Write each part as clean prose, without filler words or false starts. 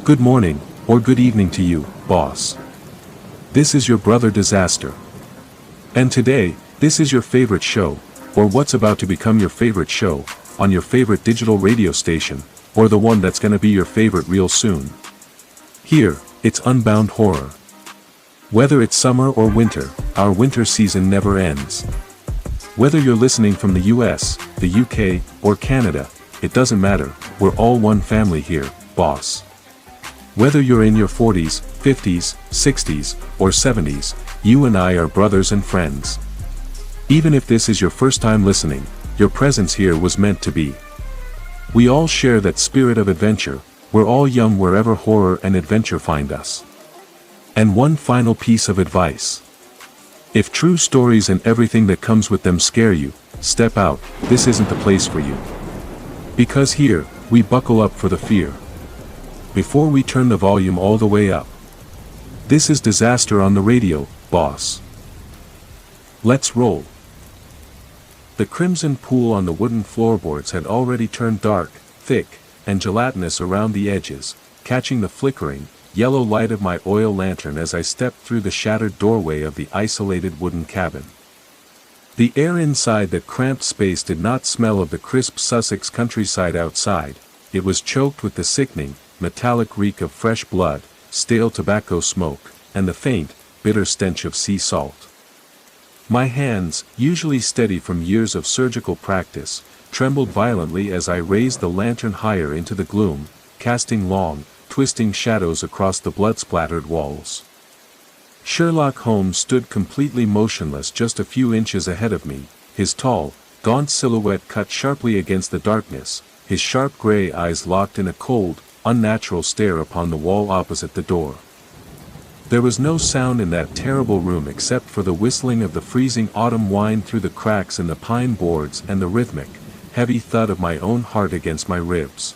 Good morning, or good evening to you, boss. This is your brother Disaster. And today, this is your favorite show, or what's about to become your favorite show, on your favorite digital radio station, or the one that's gonna be your favorite real soon. Here, it's Unbound Horror. Whether it's summer or winter, our winter season never ends. Whether you're listening from the US, the UK, or Canada, it doesn't matter, we're all one family here, boss. Whether you're in your 40s, 50s, 60s, or 70s, you and I are brothers and friends. Even if this is your first time listening, your presence here was meant to be. We all share that spirit of adventure, we're all young wherever horror and adventure find us. And one final piece of advice. If true stories and everything that comes with them scare you, step out, this isn't the place for you. Because here, we buckle up for the fear. Before we turn the volume all the way up. This is Disaster on the radio, boss. Let's roll. The crimson pool on the wooden floorboards had already turned dark, thick, and gelatinous around the edges, catching the flickering, yellow light of my oil lantern as I stepped through the shattered doorway of the isolated wooden cabin. The air inside that cramped space did not smell of the crisp Sussex countryside outside, it was choked with the sickening, metallic reek of fresh blood, stale tobacco smoke, and the faint, bitter stench of sea salt. My hands, usually steady from years of surgical practice, trembled violently as I raised the lantern higher into the gloom, casting long, twisting shadows across the blood-splattered walls. Sherlock Holmes stood completely motionless just a few inches ahead of me, his tall, gaunt silhouette cut sharply against the darkness, his sharp gray eyes locked in a cold, unnatural stare upon the wall opposite the door. There was no sound in that terrible room except for the whistling of the freezing autumn wind through the cracks in the pine boards and the rhythmic, heavy thud of my own heart against my ribs.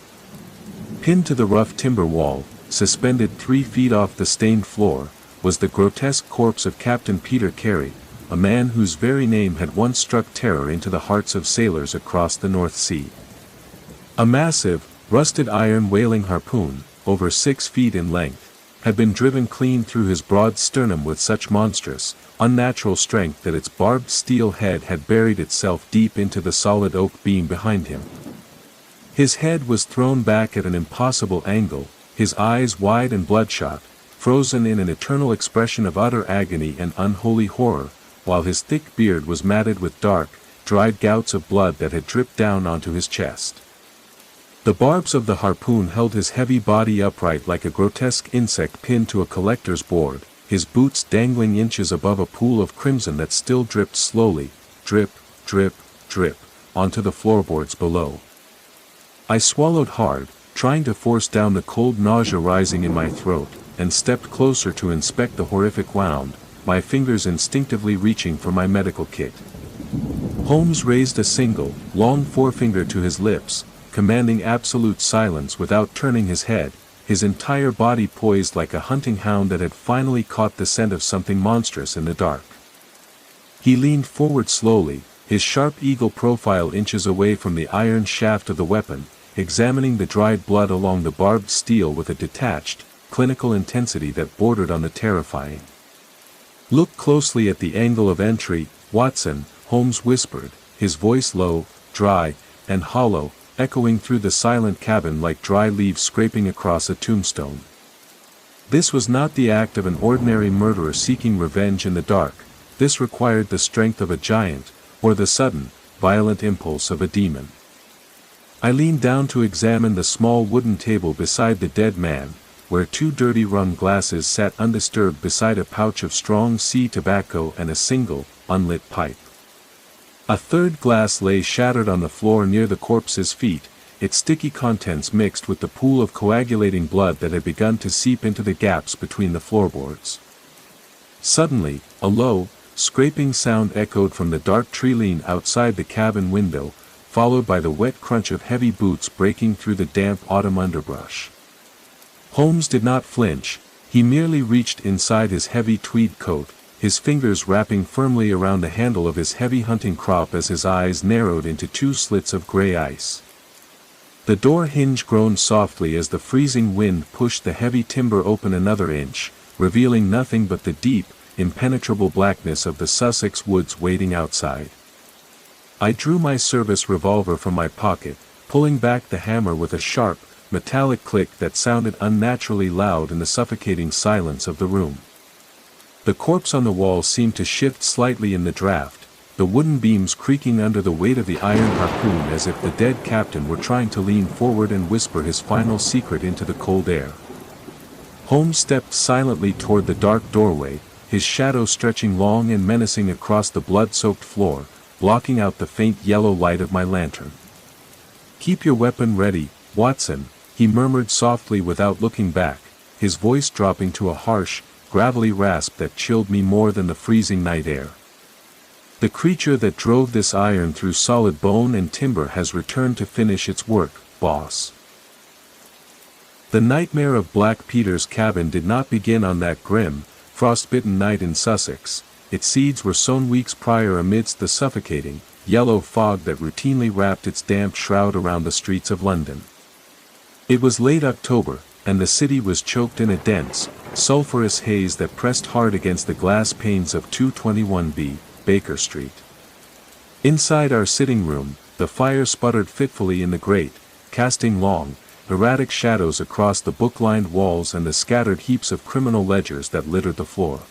Pinned to the rough timber wall, suspended 3 feet off the stained floor, was the grotesque corpse of Captain Peter Carey, a man whose very name had once struck terror into the hearts of sailors across the North Sea. A massive, rusted iron whaling harpoon, over 6 feet in length, had been driven clean through his broad sternum with such monstrous, unnatural strength that its barbed steel head had buried itself deep into the solid oak beam behind him. His head was thrown back at an impossible angle, his eyes wide and bloodshot, frozen in an eternal expression of utter agony and unholy horror, while his thick beard was matted with dark, dried gouts of blood that had dripped down onto his chest. The barbs of the harpoon held his heavy body upright like a grotesque insect pinned to a collector's board, his boots dangling inches above a pool of crimson that still dripped slowly, drip, drip, drip, onto the floorboards below. I swallowed hard, trying to force down the cold nausea rising in my throat, and stepped closer to inspect the horrific wound, my fingers instinctively reaching for my medical kit. Holmes raised a single, long forefinger to his lips, commanding absolute silence without turning his head, his entire body poised like a hunting hound that had finally caught the scent of something monstrous in the dark. He leaned forward slowly, his sharp eagle profile inches away from the iron shaft of the weapon, examining the dried blood along the barbed steel with a detached, clinical intensity that bordered on the terrifying. "Look closely at the angle of entry, Watson," Holmes whispered, his voice low, dry, and hollow, echoing through the silent cabin like dry leaves scraping across a tombstone. This was not the act of an ordinary murderer seeking revenge in the dark, this required the strength of a giant, or the sudden, violent impulse of a demon. I leaned down to examine the small wooden table beside the dead man, where 2 dirty rum glasses sat undisturbed beside a pouch of strong sea tobacco and a single, unlit pipe. A third glass lay shattered on the floor near the corpse's feet, its sticky contents mixed with the pool of coagulating blood that had begun to seep into the gaps between the floorboards. Suddenly, a low, scraping sound echoed from the dark tree-line outside the cabin window, followed by the wet crunch of heavy boots breaking through the damp autumn underbrush. Holmes did not flinch, he merely reached inside his heavy tweed coat, his fingers wrapping firmly around the handle of his heavy hunting crop as his eyes narrowed into 2 slits of gray ice. The door hinge groaned softly as the freezing wind pushed the heavy timber open another inch, revealing nothing but the deep, impenetrable blackness of the Sussex woods waiting outside. I drew my service revolver from my pocket, pulling back the hammer with a sharp, metallic click that sounded unnaturally loud in the suffocating silence of the room. The corpse on the wall seemed to shift slightly in the draft, the wooden beams creaking under the weight of the iron harpoon as if the dead captain were trying to lean forward and whisper his final secret into the cold air. Holmes stepped silently toward the dark doorway, his shadow stretching long and menacing across the blood-soaked floor, blocking out the faint yellow light of my lantern. "Keep your weapon ready, Watson," he murmured softly without looking back, his voice dropping to a harsh, gravelly rasp that chilled me more than the freezing night air. "The creature that drove this iron through solid bone and timber has returned to finish its work, boss." The nightmare of Black Peter's cabin did not begin on that grim, frost-bitten night in Sussex. Its seeds were sown weeks prior amidst the suffocating, yellow fog that routinely wrapped its damp shroud around the streets of London. It was late October, and the city was choked in a dense, sulphurous haze that pressed hard against the glass panes of 221B, Baker Street. Inside our sitting room, the fire sputtered fitfully in the grate, casting long, erratic shadows across the book-lined walls and the scattered heaps of criminal ledgers that littered the floor.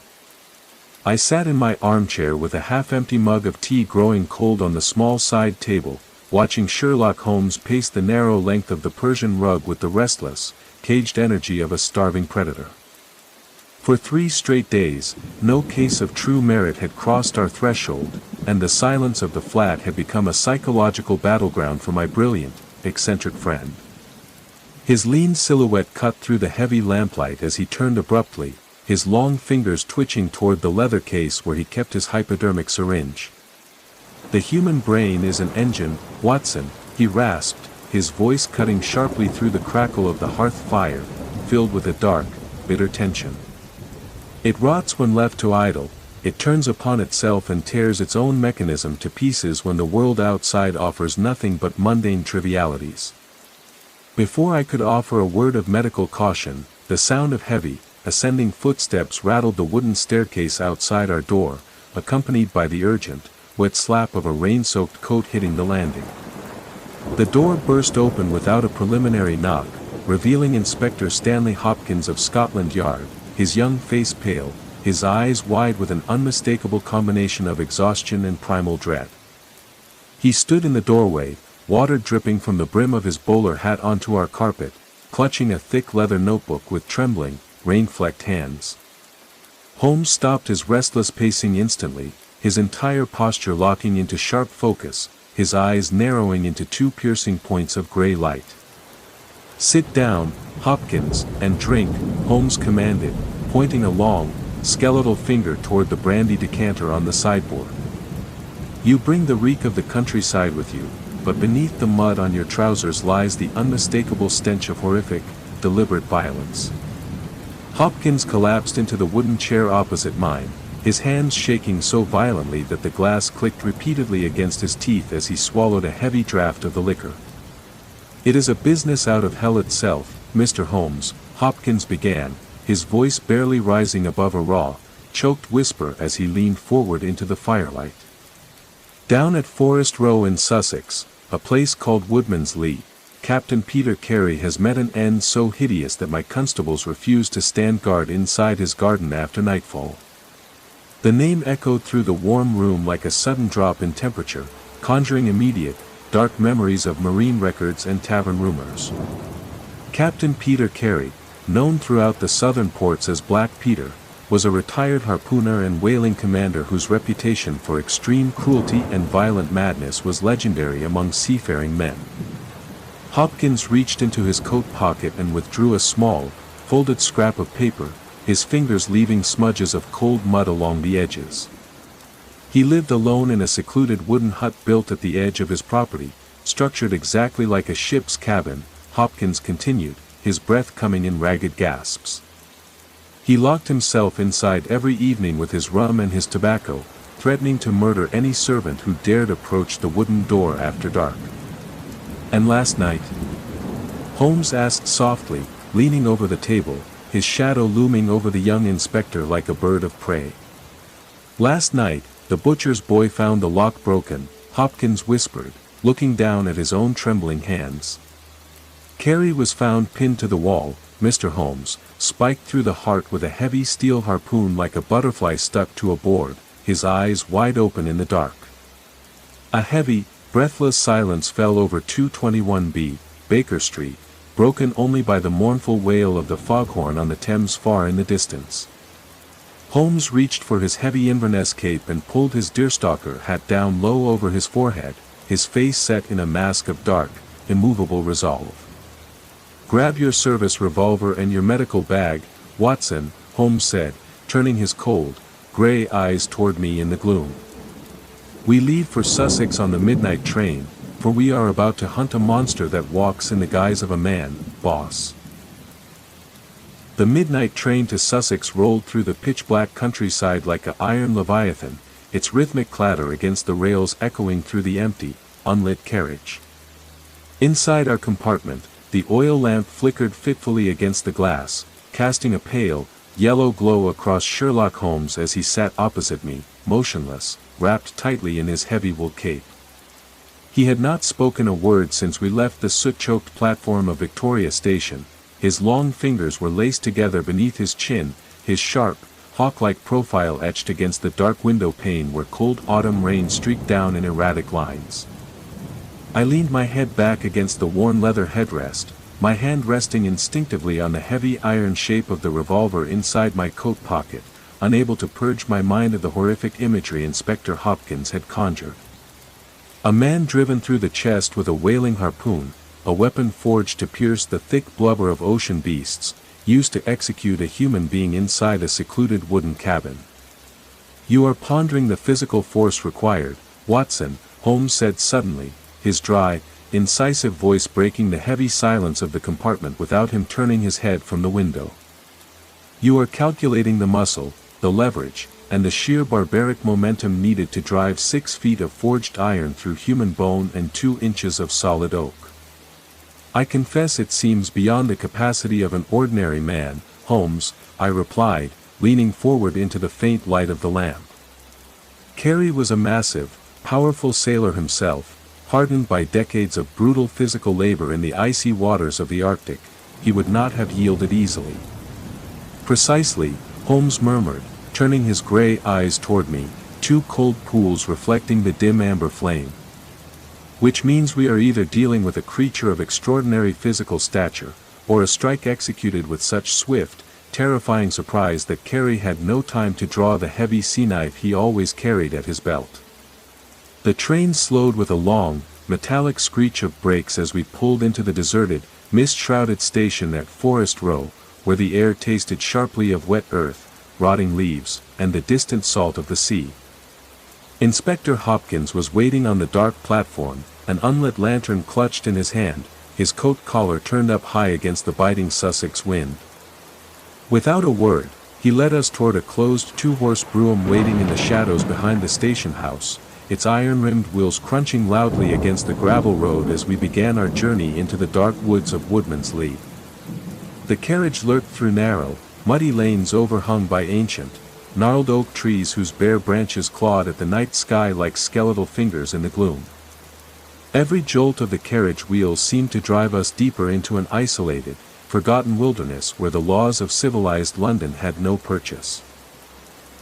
I sat in my armchair with a half-empty mug of tea growing cold on the small side table, watching Sherlock Holmes pace the narrow length of the Persian rug with the restless, caged energy of a starving predator. For 3 straight days, no case of true merit had crossed our threshold, and the silence of the flat had become a psychological battleground for my brilliant, eccentric friend. His lean silhouette cut through the heavy lamplight as he turned abruptly, his long fingers twitching toward the leather case where he kept his hypodermic syringe. "The human brain is an engine, Watson," he rasped, his voice cutting sharply through the crackle of the hearth fire, filled with a dark, bitter tension. "It rots when left to idle, it turns upon itself and tears its own mechanism to pieces when the world outside offers nothing but mundane trivialities." Before I could offer a word of medical caution, the sound of heavy, ascending footsteps rattled the wooden staircase outside our door, accompanied by the urgent, wet slap of a rain-soaked coat hitting the landing. The door burst open without a preliminary knock, revealing Inspector Stanley Hopkins of Scotland Yard, his young face pale, his eyes wide with an unmistakable combination of exhaustion and primal dread. He stood in the doorway, water dripping from the brim of his bowler hat onto our carpet, clutching a thick leather notebook with trembling, rain-flecked hands. Holmes stopped his restless pacing instantly, his entire posture locking into sharp focus, his eyes narrowing into 2 piercing points of gray light. "Sit down, Hopkins, and drink," Holmes commanded, pointing a long, skeletal finger toward the brandy decanter on the sideboard. "You bring the reek of the countryside with you, but beneath the mud on your trousers lies the unmistakable stench of horrific, deliberate violence." Hopkins collapsed into the wooden chair opposite mine, his hands shaking so violently that the glass clicked repeatedly against his teeth as he swallowed a heavy draught of the liquor. "It is a business out of hell itself, Mr. Holmes," Hopkins began, his voice barely rising above a raw, choked whisper as he leaned forward into the firelight. "Down at Forest Row in Sussex, a place called Woodman's Lee, Captain Peter Carey has met an end so hideous that my constables refuse to stand guard inside his garden after nightfall." The name echoed through the warm room like a sudden drop in temperature, conjuring immediate, dark memories of marine records and tavern rumors. Captain Peter Carey, known throughout the southern ports as Black Peter, was a retired harpooner and whaling commander whose reputation for extreme cruelty and violent madness was legendary among seafaring men. Hopkins reached into his coat pocket and withdrew a small, folded scrap of paper, his fingers leaving smudges of cold mud along the edges. He lived alone in a secluded wooden hut built at the edge of his property, structured exactly like a ship's cabin, Hopkins continued, his breath coming in ragged gasps. He locked himself inside every evening with his rum and his tobacco, threatening to murder any servant who dared approach the wooden door after dark. And last night, Holmes asked softly, leaning over the table, his shadow looming over the young inspector like a bird of prey. "Last night, the butcher's boy found the lock broken," Hopkins whispered, looking down at his own trembling hands. "Carey was found pinned to the wall, Mr. Holmes, spiked through the heart with a heavy steel harpoon like a butterfly stuck to a board, his eyes wide open in the dark." A heavy, breathless silence fell over 221B, Baker Street, broken only by the mournful wail of the foghorn on the Thames far in the distance. Holmes reached for his heavy Inverness cape and pulled his deerstalker hat down low over his forehead, his face set in a mask of dark, immovable resolve. "Grab your service revolver and your medical bag, Watson," Holmes said, turning his cold, gray eyes toward me in the gloom. "We leave for Sussex on the midnight train, for we are about to hunt a monster that walks in the guise of a man, boss." The midnight train to Sussex rolled through the pitch-black countryside like an iron leviathan, its rhythmic clatter against the rails echoing through the empty, unlit carriage. Inside our compartment, the oil lamp flickered fitfully against the glass, casting a pale, yellow glow across Sherlock Holmes as he sat opposite me, motionless, wrapped tightly in his heavy wool cape. He had not spoken a word since we left the soot-choked platform of Victoria Station. His long fingers were laced together beneath his chin, his sharp, hawk-like profile etched against the dark window pane where cold autumn rain streaked down in erratic lines. I leaned my head back against the worn leather headrest, my hand resting instinctively on the heavy iron shape of the revolver inside my coat pocket, unable to purge my mind of the horrific imagery Inspector Hopkins had conjured. A man driven through the chest with a wailing harpoon, a weapon forged to pierce the thick blubber of ocean beasts, used to execute a human being inside a secluded wooden cabin. "You are pondering the physical force required, Watson," Holmes said suddenly, his dry, incisive voice breaking the heavy silence of the compartment without him turning his head from the window. "You are calculating the muscle, the leverage, and the sheer barbaric momentum needed to drive 6 feet of forged iron through human bone and 2 inches of solid oak. I confess it seems beyond the capacity of an ordinary man, Holmes," I replied, leaning forward into the faint light of the lamp. "Carey was a massive, powerful sailor himself, hardened by decades of brutal physical labor in the icy waters of the Arctic. He would not have yielded easily." "Precisely," Holmes murmured, turning his gray eyes toward me, 2 cold pools reflecting the dim amber flame. "Which means we are either dealing with a creature of extraordinary physical stature, or a strike executed with such swift, terrifying surprise that Carey had no time to draw the heavy sea knife he always carried at his belt." The train slowed with a long, metallic screech of brakes as we pulled into the deserted, mist-shrouded station at Forest Row, where the air tasted sharply of wet earth, rotting leaves, and the distant salt of the sea. Inspector Hopkins was waiting on the dark platform, an unlit lantern clutched in his hand, his coat collar turned up high against the biting Sussex wind. Without a word, he led us toward a closed 2-horse brougham waiting in the shadows behind the station house, its iron-rimmed wheels crunching loudly against the gravel road as we began our journey into the dark woods of Woodman's Lee. The carriage lurked through narrow, muddy lanes overhung by ancient, gnarled oak trees whose bare branches clawed at the night sky like skeletal fingers in the gloom. Every jolt of the carriage wheels seemed to drive us deeper into an isolated, forgotten wilderness where the laws of civilized London had no purchase.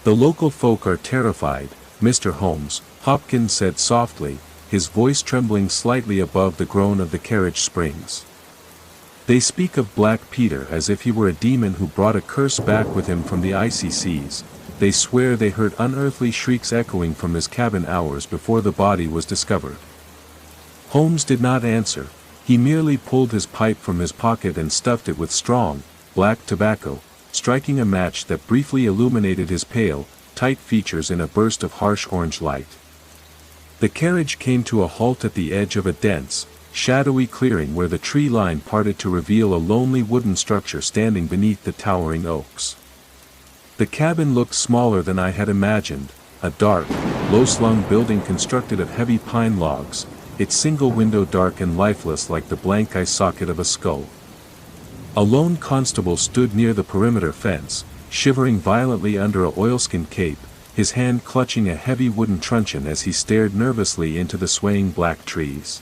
"The local folk are terrified, Mr. Holmes," Hopkins said softly, his voice trembling slightly above the groan of the carriage springs. "They speak of Black Peter as if he were a demon who brought a curse back with him from the icy seas. They swear they heard unearthly shrieks echoing from his cabin hours before the body was discovered." Holmes did not answer. He merely pulled his pipe from his pocket and stuffed it with strong, black tobacco, striking a match that briefly illuminated his pale, tight features in a burst of harsh orange light. The carriage came to a halt at the edge of a dense, shadowy clearing where the tree line parted to reveal a lonely wooden structure standing beneath the towering oaks. The cabin looked smaller than I had imagined, a dark, low-slung building constructed of heavy pine logs, its single window dark and lifeless like the blank eye socket of a skull. A lone constable stood near the perimeter fence, shivering violently under a oilskin cape, his hand clutching a heavy wooden truncheon as he stared nervously into the swaying black trees.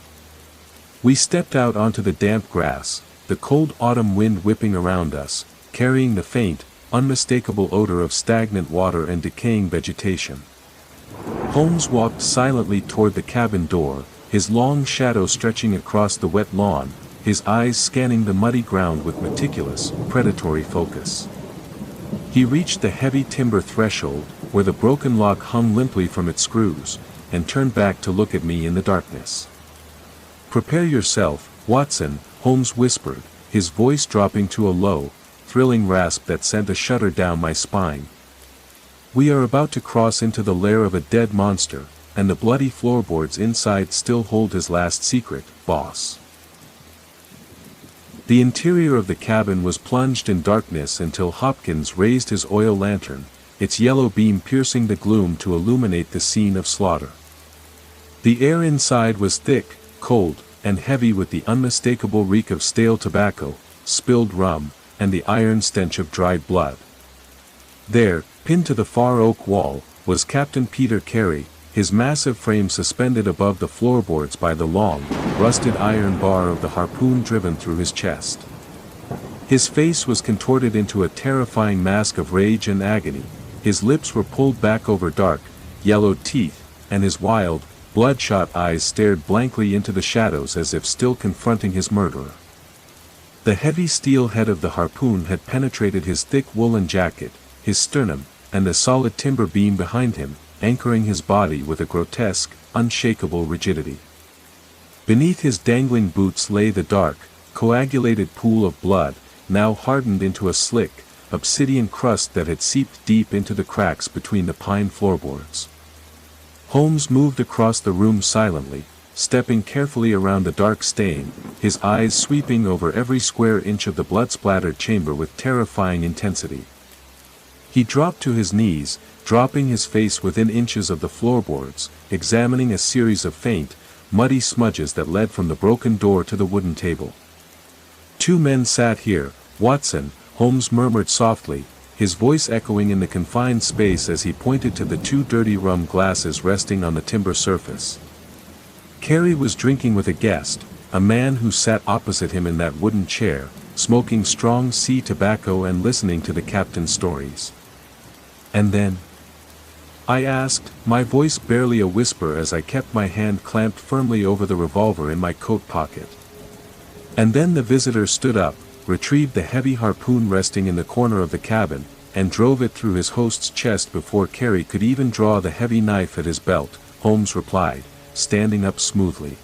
We stepped out onto the damp grass, the cold autumn wind whipping around us, carrying the faint, unmistakable odor of stagnant water and decaying vegetation. Holmes walked silently toward the cabin door, his long shadow stretching across the wet lawn, his eyes scanning the muddy ground with meticulous, predatory focus. He reached the heavy timber threshold, where the broken lock hung limply from its screws, and turned back to look at me in the darkness. "Prepare yourself, Watson," Holmes whispered, his voice dropping to a low, thrilling rasp that sent a shudder down my spine. "We are about to cross into the lair of a dead monster, and the bloody floorboards inside still hold his last secret, boss." The interior of the cabin was plunged in darkness until Hopkins raised his oil lantern, its yellow beam piercing the gloom to illuminate the scene of slaughter. The air inside was thick, cold, and heavy with the unmistakable reek of stale tobacco, spilled rum, and the iron stench of dried blood. There, pinned to the far oak wall, was Captain Peter Carey, his massive frame suspended above the floorboards by the long, rusted iron bar of the harpoon driven through his chest. His face was contorted into a terrifying mask of rage and agony, his lips were pulled back over dark, yellowed teeth, and his wild, bloodshot eyes stared blankly into the shadows as if still confronting his murderer. The heavy steel head of the harpoon had penetrated his thick woolen jacket, his sternum, and the solid timber beam behind him, anchoring his body with a grotesque, unshakable rigidity. Beneath his dangling boots lay the dark, coagulated pool of blood, now hardened into a slick, obsidian crust that had seeped deep into the cracks between the pine floorboards. Holmes moved across the room silently, stepping carefully around the dark stain, his eyes sweeping over every square inch of the blood-splattered chamber with terrifying intensity. He dropped to his knees, dropping his face within inches of the floorboards, examining a series of faint, muddy smudges that led from the broken door to the wooden table. "Two men sat here, Watson," Holmes murmured softly, his voice echoing in the confined space as he pointed to the two dirty rum glasses resting on the timber surface. Carey was drinking with a guest, a man who sat opposite him in that wooden chair, smoking strong sea tobacco and listening to the captain's stories. "And then?" I asked, my voice barely a whisper as I kept my hand clamped firmly over the revolver in my coat pocket. And then the visitor stood up, retrieved the heavy harpoon resting in the corner of the cabin, and drove it through his host's chest before Carey could even draw the heavy knife at his belt, Holmes replied, standing up smoothly.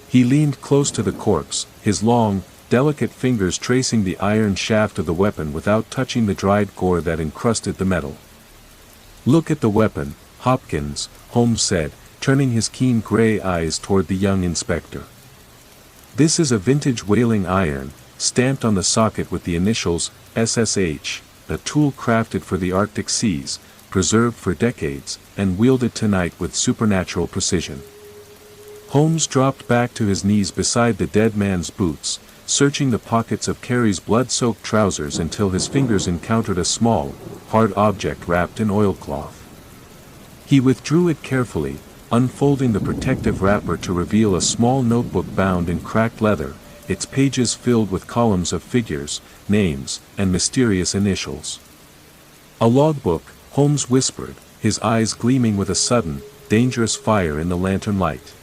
He leaned close to the corpse, his long, delicate fingers tracing the iron shaft of the weapon without touching the dried gore that encrusted the metal. "Look at the weapon, Hopkins," Holmes said, turning his keen gray eyes toward the young inspector. "This is a vintage whaling iron, stamped on the socket with the initials, SSH, a tool crafted for the Arctic seas, preserved for decades, and wielded tonight with supernatural precision." Holmes dropped back to his knees beside the dead man's boots, searching the pockets of Carey's blood-soaked trousers until his fingers encountered a small, hard object wrapped in oilcloth. He withdrew it carefully, unfolding the protective wrapper to reveal a small notebook bound in cracked leather, its pages filled with columns of figures, names, and mysterious initials. "A logbook," Holmes whispered, his eyes gleaming with a sudden, dangerous fire in the lantern light.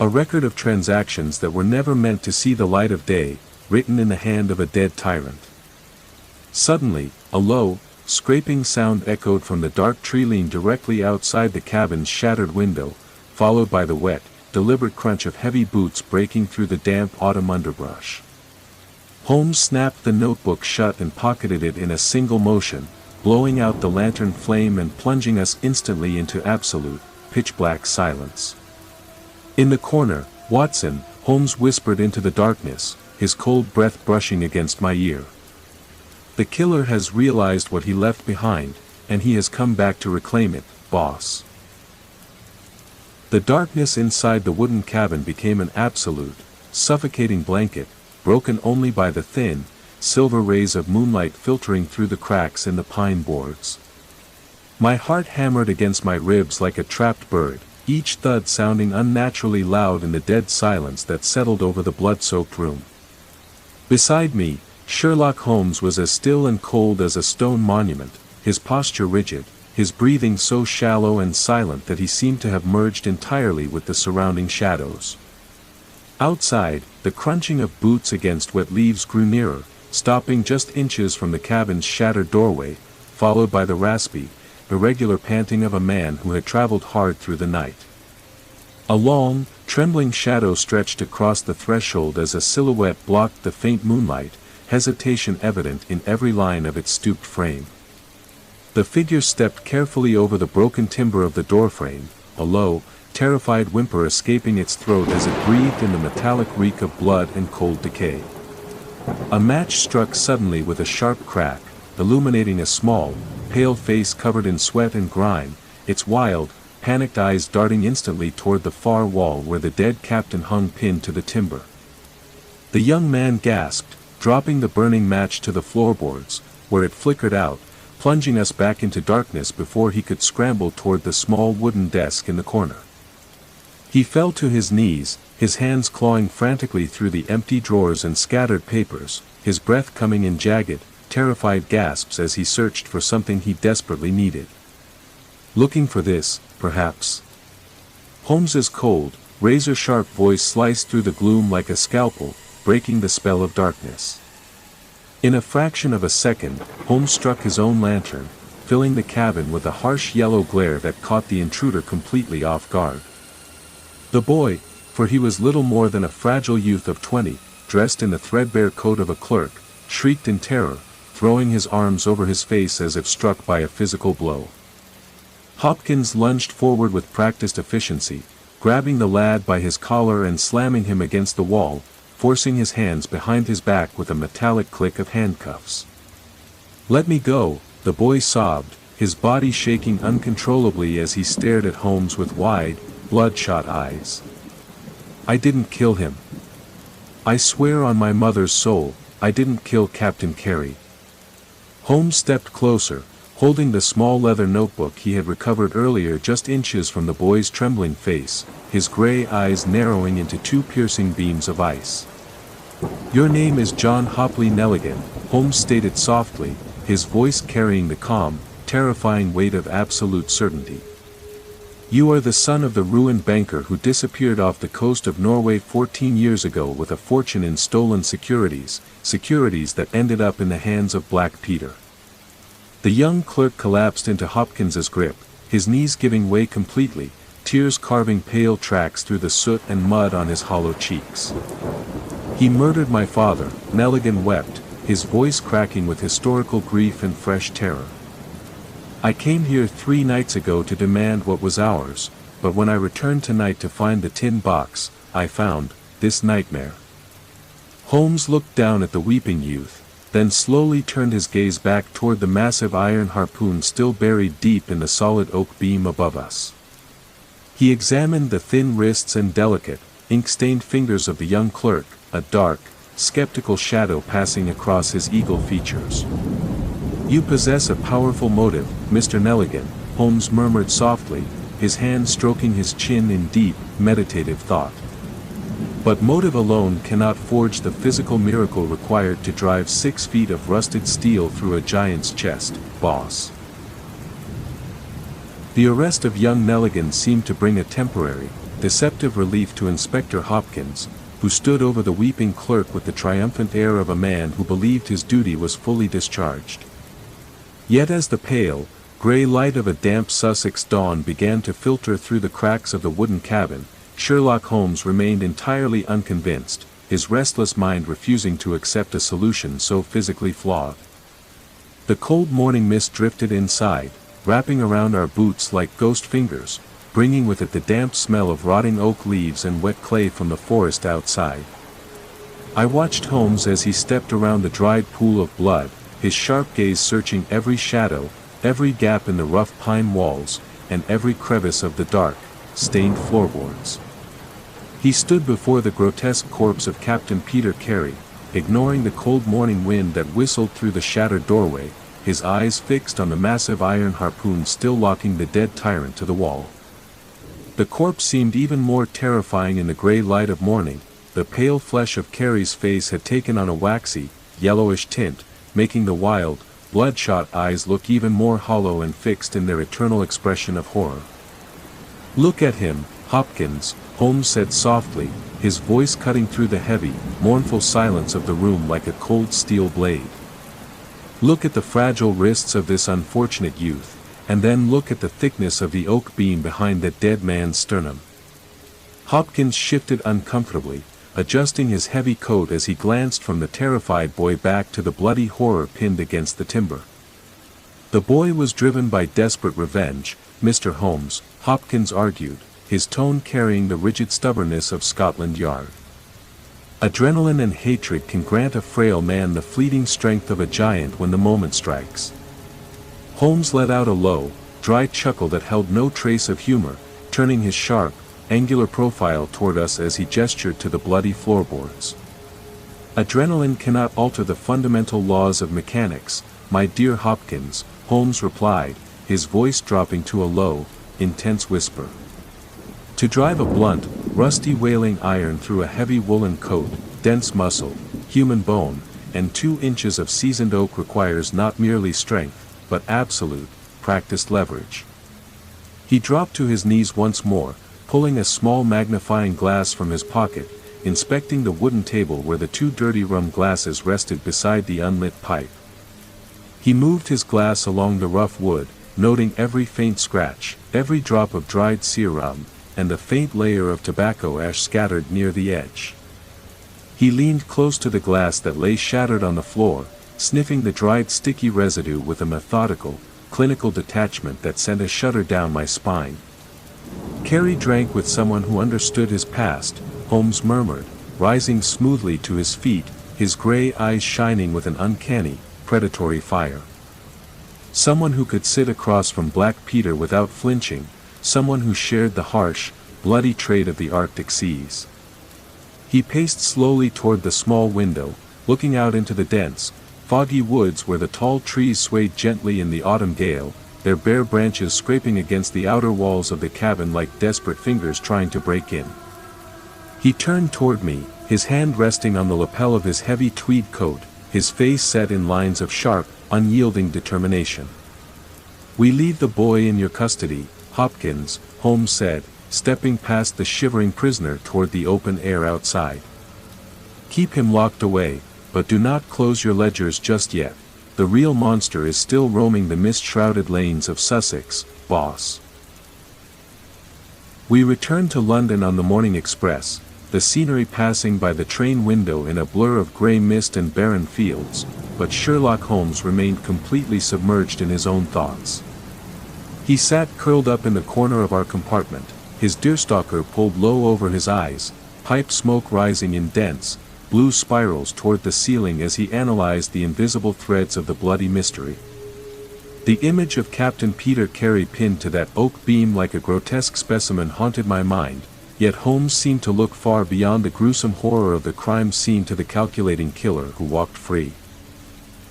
"A record of transactions that were never meant to see the light of day, written in the hand of a dead tyrant." Suddenly, a low, scraping sound echoed from the dark tree-line directly outside the cabin's shattered window, followed by the wet, deliberate crunch of heavy boots breaking through the damp autumn underbrush. Holmes snapped the notebook shut and pocketed it in a single motion, blowing out the lantern flame and plunging us instantly into absolute, pitch-black silence. "In the corner, Watson," Holmes whispered into the darkness, his cold breath brushing against my ear. "The killer has realized what he left behind, and he has come back to reclaim it, boss." The darkness inside the wooden cabin became an absolute, suffocating blanket, broken only by the thin, silver rays of moonlight filtering through the cracks in the pine boards. My heart hammered against my ribs like a trapped bird, each thud sounding unnaturally loud in the dead silence that settled over the blood-soaked room. Beside me, Sherlock Holmes was as still and cold as a stone monument, his posture rigid, his breathing so shallow and silent that he seemed to have merged entirely with the surrounding shadows. Outside, the crunching of boots against wet leaves grew nearer, stopping just inches from the cabin's shattered doorway, followed by the raspy, irregular panting of a man who had traveled hard through the night. A long, trembling shadow stretched across the threshold as a silhouette blocked the faint moonlight, hesitation evident in every line of its stooped frame. The figure stepped carefully over the broken timber of the doorframe, a low, terrified whimper escaping its throat as it breathed in the metallic reek of blood and cold decay. A match struck suddenly with a sharp crack, illuminating a small, pale face covered in sweat and grime, its wild, panicked eyes darting instantly toward the far wall where the dead captain hung pinned to the timber. The young man gasped, dropping the burning match to the floorboards, where it flickered out, plunging us back into darkness before he could scramble toward the small wooden desk in the corner. He fell to his knees, his hands clawing frantically through the empty drawers and scattered papers, his breath coming in jagged, terrified gasps as he searched for something he desperately needed. Looking for this, perhaps? Holmes's cold, razor-sharp voice sliced through the gloom like a scalpel, breaking the spell of darkness. In a fraction of a second, Holmes struck his own lantern, filling the cabin with a harsh yellow glare that caught the intruder completely off guard. The boy, for he was little more than a fragile youth of 20, dressed in the threadbare coat of a clerk, shrieked in terror, throwing his arms over his face as if struck by a physical blow. Hopkins lunged forward with practiced efficiency, grabbing the lad by his collar and slamming him against the wall, forcing his hands behind his back with a metallic click of handcuffs. "Let me go," the boy sobbed, his body shaking uncontrollably as he stared at Holmes with wide, bloodshot eyes. "I didn't kill him. I swear on my mother's soul, I didn't kill Captain Carey." Holmes stepped closer, holding the small leather notebook he had recovered earlier just inches from the boy's trembling face, his gray eyes narrowing into two piercing beams of ice. "Your name is John Hopley Nelligan," Holmes stated softly, his voice carrying the calm, terrifying weight of absolute certainty. "You are the son of the ruined banker who disappeared off the coast of Norway 14 years ago with a fortune in stolen securities that ended up in the hands of Black Peter." The young clerk collapsed into Hopkins's grip, his knees giving way completely, tears carving pale tracks through the soot and mud on his hollow cheeks. "He murdered my father," Nelligan wept, his voice cracking with historical grief and fresh terror. "I came here 3 nights ago to demand what was ours, but when I returned tonight to find the tin box, I found this nightmare." Holmes looked down at the weeping youth, then slowly turned his gaze back toward the massive iron harpoon still buried deep in the solid oak beam above us. He examined the thin wrists and delicate, ink-stained fingers of the young clerk, a dark, skeptical shadow passing across his eagle features. "You possess a powerful motive, Mr. Nelligan," Holmes murmured softly, his hand stroking his chin in deep, meditative thought. "But motive alone cannot forge the physical miracle required to drive 6 feet of rusted steel through a giant's chest, boss." The arrest of young Nelligan seemed to bring a temporary, deceptive relief to Inspector Hopkins, who stood over the weeping clerk with the triumphant air of a man who believed his duty was fully discharged. Yet as the pale, gray light of a damp Sussex dawn began to filter through the cracks of the wooden cabin, Sherlock Holmes remained entirely unconvinced, his restless mind refusing to accept a solution so physically flawed. The cold morning mist drifted inside, wrapping around our boots like ghost fingers, bringing with it the damp smell of rotting oak leaves and wet clay from the forest outside. I watched Holmes as he stepped around the dried pool of blood, his sharp gaze searching every shadow, every gap in the rough pine walls, and every crevice of the dark, stained floorboards. He stood before the grotesque corpse of Captain Peter Carey, ignoring the cold morning wind that whistled through the shattered doorway, his eyes fixed on the massive iron harpoon still locking the dead tyrant to the wall. The corpse seemed even more terrifying in the gray light of morning. The pale flesh of Carey's face had taken on a waxy, yellowish tint, making the wild, bloodshot eyes look even more hollow and fixed in their eternal expression of horror. "Look at him, Hopkins," Holmes said softly, his voice cutting through the heavy, mournful silence of the room like a cold steel blade. "Look at the fragile wrists of this unfortunate youth, and then look at the thickness of the oak beam behind that dead man's sternum." Hopkins shifted uncomfortably, adjusting his heavy coat as he glanced from the terrified boy back to the bloody horror pinned against the timber. "The boy was driven by desperate revenge, Mr. Holmes," Hopkins argued, his tone carrying the rigid stubbornness of Scotland Yard. "Adrenaline and hatred can grant a frail man the fleeting strength of a giant when the moment strikes." Holmes let out a low, dry chuckle that held no trace of humor, turning his sharp, angular profile toward us as he gestured to the bloody floorboards. "Adrenaline cannot alter the fundamental laws of mechanics, my dear Hopkins," Holmes replied, his voice dropping to a low, intense whisper. "To drive a blunt, rusty whaling iron through a heavy woolen coat, dense muscle, human bone, and 2 inches of seasoned oak requires not merely strength, but absolute, practiced leverage." He dropped to his knees once more, pulling a small magnifying glass from his pocket, inspecting the wooden table where the 2 dirty rum glasses rested beside the unlit pipe. He moved his glass along the rough wood, noting every faint scratch, every drop of dried sear rum, and the faint layer of tobacco ash scattered near the edge. He leaned close to the glass that lay shattered on the floor, sniffing the dried sticky residue with a methodical, clinical detachment that sent a shudder down my spine. "Carey drank with someone who understood his past," Holmes murmured, rising smoothly to his feet, his gray eyes shining with an uncanny, predatory fire. "Someone who could sit across from Black Peter without flinching, someone who shared the harsh, bloody trade of the Arctic seas." He paced slowly toward the small window, looking out into the dense, foggy woods where the tall trees swayed gently in the autumn gale, their bare branches scraping against the outer walls of the cabin like desperate fingers trying to break in. He turned toward me, his hand resting on the lapel of his heavy tweed coat, his face set in lines of sharp, unyielding determination. "We leave the boy in your custody, Hopkins," Holmes said, stepping past the shivering prisoner toward the open air outside. "Keep him locked away, but do not close your ledgers just yet. The real monster is still roaming the mist-shrouded lanes of Sussex, boss." We returned to London on the morning express, the scenery passing by the train window in a blur of grey mist and barren fields, but Sherlock Holmes remained completely submerged in his own thoughts. He sat curled up in the corner of our compartment, his deerstalker pulled low over his eyes, pipe smoke rising in dense, blue spirals toward the ceiling as he analyzed the invisible threads of the bloody mystery. The image of Captain Peter Carey pinned to that oak beam like a grotesque specimen haunted my mind, yet Holmes seemed to look far beyond the gruesome horror of the crime scene to the calculating killer who walked free.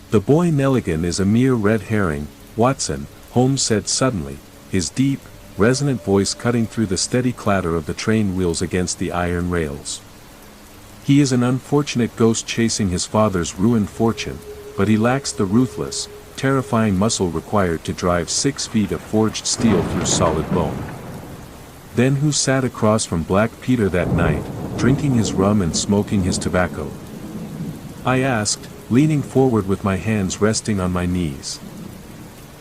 "The boy Nelligan is a mere red herring, Watson," Holmes said suddenly, his deep, resonant voice cutting through the steady clatter of the train wheels against the iron rails. "He is an unfortunate ghost chasing his father's ruined fortune, but he lacks the ruthless, terrifying muscle required to drive 6 feet of forged steel through solid bone." "Then who sat across from Black Peter that night, drinking his rum and smoking his tobacco?" I asked, leaning forward with my hands resting on my knees.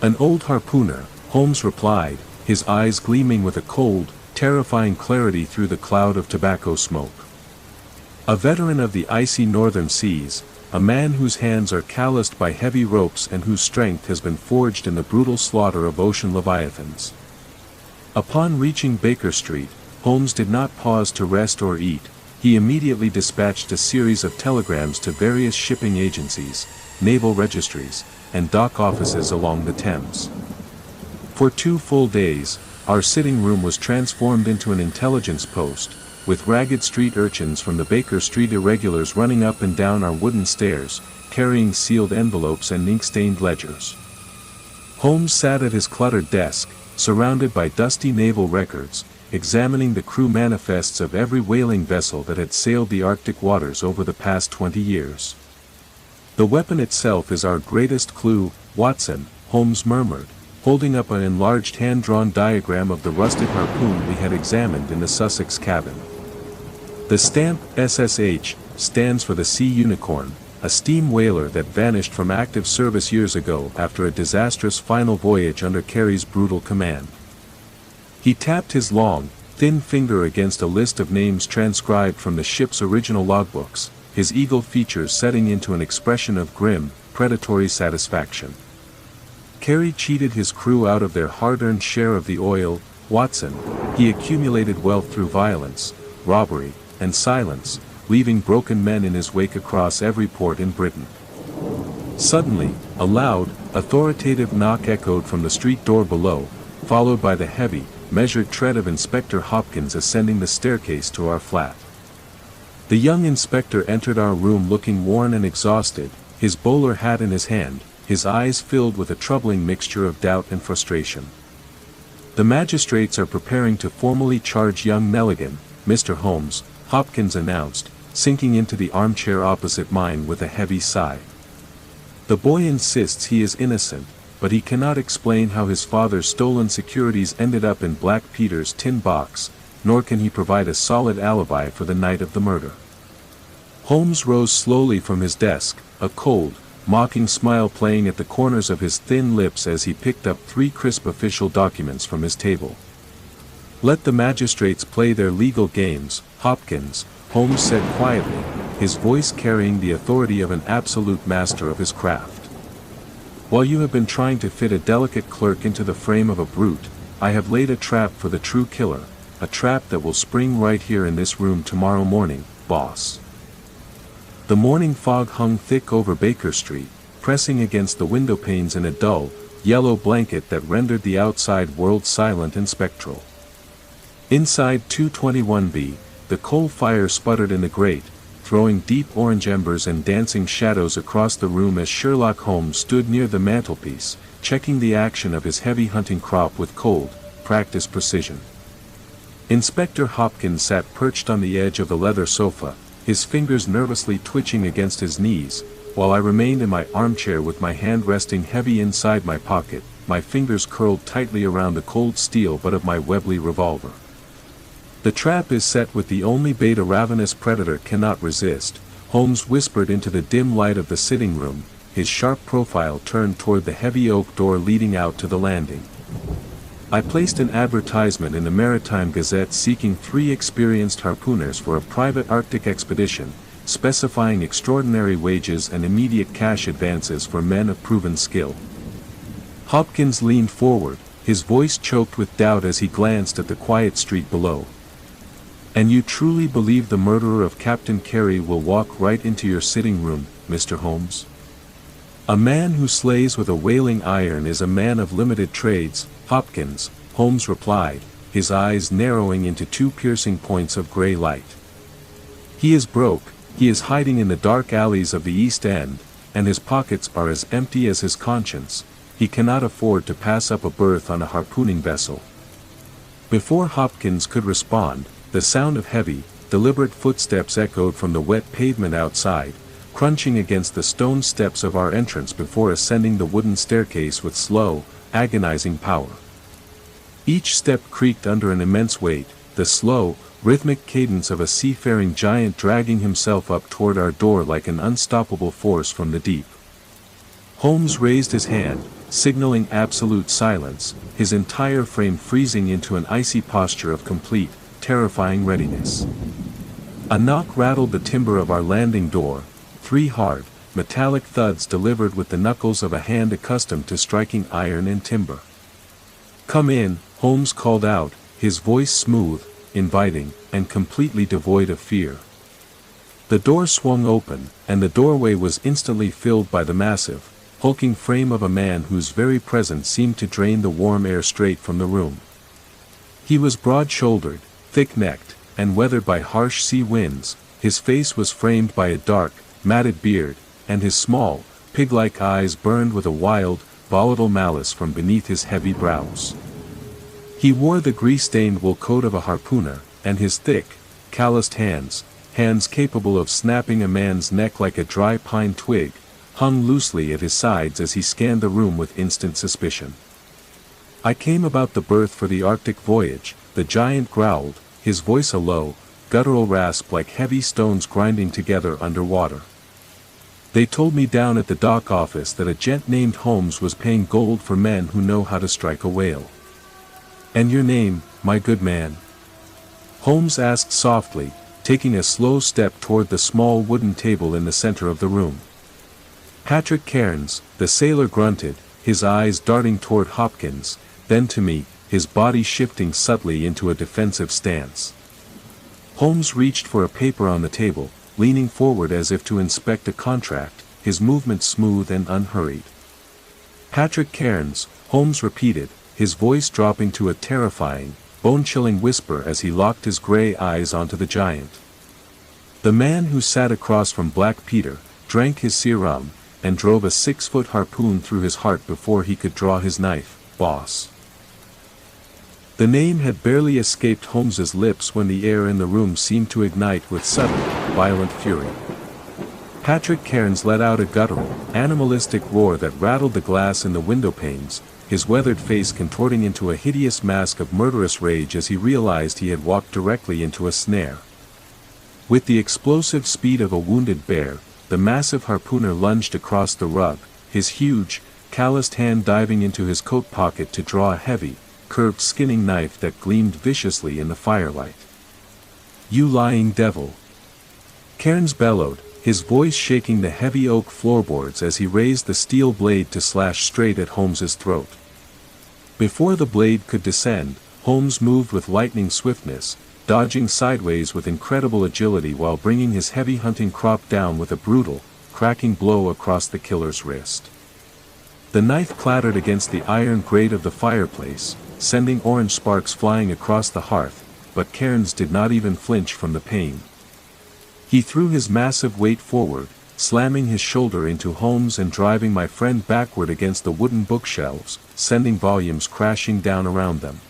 "An old harpooner," Holmes replied, his eyes gleaming with a cold, terrifying clarity through the cloud of tobacco smoke. "A veteran of the icy northern seas, a man whose hands are calloused by heavy ropes and whose strength has been forged in the brutal slaughter of ocean leviathans." Upon reaching Baker Street, Holmes did not pause to rest or eat. He immediately dispatched a series of telegrams to various shipping agencies, naval registries, and dock offices along the Thames. For 2 full days, our sitting room was transformed into an intelligence post, with ragged street urchins from the Baker Street irregulars running up and down our wooden stairs, carrying sealed envelopes and ink-stained ledgers. Holmes sat at his cluttered desk, surrounded by dusty naval records, examining the crew manifests of every whaling vessel that had sailed the Arctic waters over the past 20 years. "The weapon itself is our greatest clue, Watson," Holmes murmured, holding up an enlarged hand-drawn diagram of the rusted harpoon we had examined in the Sussex cabin. The stamp SSH stands for the Sea Unicorn, a steam whaler that vanished from active service years ago after a disastrous final voyage under Carey's brutal command. He tapped his long, thin finger against a list of names transcribed from the ship's original logbooks, his eagle features setting into an expression of grim, predatory satisfaction. "Carey cheated his crew out of their hard-earned share of the oil, Watson. He accumulated wealth through violence, robbery, and silence, leaving broken men in his wake across every port in Britain." Suddenly, a loud, authoritative knock echoed from the street door below, followed by the heavy, measured tread of Inspector Hopkins ascending the staircase to our flat. The young inspector entered our room looking worn and exhausted, his bowler hat in his hand, his eyes filled with a troubling mixture of doubt and frustration. "The magistrates are preparing to formally charge young Nelligan, Mr. Holmes," Hopkins announced, sinking into the armchair opposite mine with a heavy sigh. "The boy insists he is innocent, but he cannot explain how his father's stolen securities ended up in Black Peter's tin box, nor can he provide a solid alibi for the night of the murder." Holmes rose slowly from his desk, a cold, mocking smile playing at the corners of his thin lips as he picked up 3 crisp official documents from his table. "Let the magistrates play their legal games, Hopkins," Holmes said quietly, his voice carrying the authority of an absolute master of his craft. "While you have been trying to fit a delicate clerk into the frame of a brute, I have laid a trap for the true killer, a trap that will spring right here in this room tomorrow morning, boss." The morning fog hung thick over Baker Street, pressing against the window panes in a dull, yellow blanket that rendered the outside world silent and spectral. Inside 221B, the coal fire sputtered in the grate, throwing deep orange embers and dancing shadows across the room as Sherlock Holmes stood near the mantelpiece, checking the action of his heavy hunting crop with cold, practiced precision. Inspector Hopkins sat perched on the edge of the leather sofa, his fingers nervously twitching against his knees, while I remained in my armchair with my hand resting heavy inside my pocket, my fingers curled tightly around the cold steel butt of my Webley revolver. "The trap is set with the only bait a ravenous predator cannot resist," Holmes whispered into the dim light of the sitting room, his sharp profile turned toward the heavy oak door leading out to the landing. "I placed an advertisement in the Maritime Gazette seeking 3 experienced harpooners for a private Arctic expedition, specifying extraordinary wages and immediate cash advances for men of proven skill." Hopkins leaned forward, his voice choked with doubt as he glanced at the quiet street below. "And you truly believe the murderer of Captain Carey will walk right into your sitting room, Mr. Holmes?" "A man who slays with a whaling iron is a man of limited trades, Hopkins," Holmes replied, his eyes narrowing into 2 piercing points of gray light. "He is broke, he is hiding in the dark alleys of the East End, and his pockets are as empty as his conscience. He cannot afford to pass up a berth on a harpooning vessel." Before Hopkins could respond, the sound of heavy, deliberate footsteps echoed from the wet pavement outside, crunching against the stone steps of our entrance before ascending the wooden staircase with slow, agonizing power. Each step creaked under an immense weight, the slow, rhythmic cadence of a seafaring giant dragging himself up toward our door like an unstoppable force from the deep. Holmes raised his hand, signaling absolute silence, his entire frame freezing into an icy posture of complete, terrifying readiness. A knock rattled the timber of our landing door, 3 hard, metallic thuds delivered with the knuckles of a hand accustomed to striking iron and timber. "Come in," Holmes called out, his voice smooth, inviting, and completely devoid of fear. The door swung open, and the doorway was instantly filled by the massive, hulking frame of a man whose very presence seemed to drain the warm air straight from the room. He was broad-shouldered, thick-necked, and weathered by harsh sea winds. His face was framed by a dark, matted beard, and his small, pig-like eyes burned with a wild, volatile malice from beneath his heavy brows. He wore the grease-stained wool coat of a harpooner, and his thick, calloused hands capable of snapping a man's neck like a dry pine twig, hung loosely at his sides as he scanned the room with instant suspicion. "I came about the berth for the Arctic voyage," the giant growled, his voice a low, guttural rasp like heavy stones grinding together under water. "They told me down at the dock office that a gent named Holmes was paying gold for men who know how to strike a whale." "And your name, my good man?" Holmes asked softly, taking a slow step toward the small wooden table in the center of the room. "Patrick Cairns," the sailor grunted, his eyes darting toward Hopkins, then to me, his body shifting subtly into a defensive stance. Holmes reached for a paper on the table, leaning forward as if to inspect a contract, his movements smooth and unhurried. "Patrick Cairns," Holmes repeated, his voice dropping to a terrifying, bone-chilling whisper as he locked his gray eyes onto the giant. The man who sat across from Black Peter, drank his serum, and drove a 6-foot harpoon through his heart before he could draw his knife. "Boss." The name had barely escaped Holmes's lips when the air in the room seemed to ignite with sudden, violent fury. Patrick Cairns let out a guttural, animalistic roar that rattled the glass in the window panes, his weathered face contorting into a hideous mask of murderous rage as he realized he had walked directly into a snare. With the explosive speed of a wounded bear, the massive harpooner lunged across the rug, his huge, calloused hand diving into his coat pocket to draw a heavy, curved skinning knife that gleamed viciously in the firelight. "You lying devil!" Cairns bellowed, his voice shaking the heavy oak floorboards as he raised the steel blade to slash straight at Holmes's throat. Before the blade could descend, Holmes moved with lightning swiftness, dodging sideways with incredible agility while bringing his heavy hunting crop down with a brutal, cracking blow across the killer's wrist. The knife clattered against the iron grate of the fireplace, sending orange sparks flying across the hearth, but Cairns did not even flinch from the pain. He threw his massive weight forward, slamming his shoulder into Holmes and driving my friend backward against the wooden bookshelves, sending volumes crashing down around them.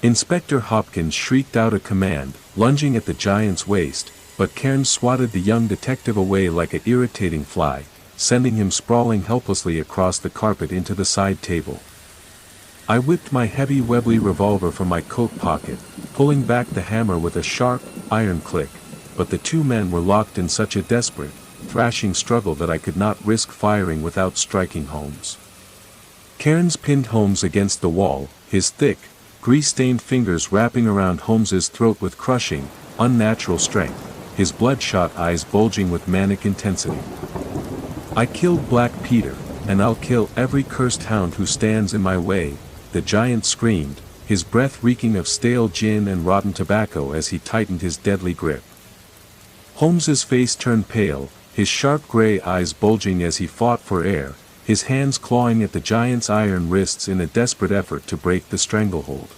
Inspector Hopkins shrieked out a command, lunging at the giant's waist, but Cairns swatted the young detective away like an irritating fly, sending him sprawling helplessly across the carpet into the side table. I whipped my heavy Webley revolver from my coat pocket, pulling back the hammer with a sharp, iron click, but the two men were locked in such a desperate, thrashing struggle that I could not risk firing without striking Holmes. Cairns pinned Holmes against the wall, his thick, grease-stained fingers wrapping around Holmes's throat with crushing, unnatural strength, his bloodshot eyes bulging with manic intensity. "I killed Black Peter, and I'll kill every cursed hound who stands in my way," the giant screamed, his breath reeking of stale gin and rotten tobacco as he tightened his deadly grip. Holmes's face turned pale, his sharp gray eyes bulging as he fought for air, his hands clawing at the giant's iron wrists in a desperate effort to break the stranglehold.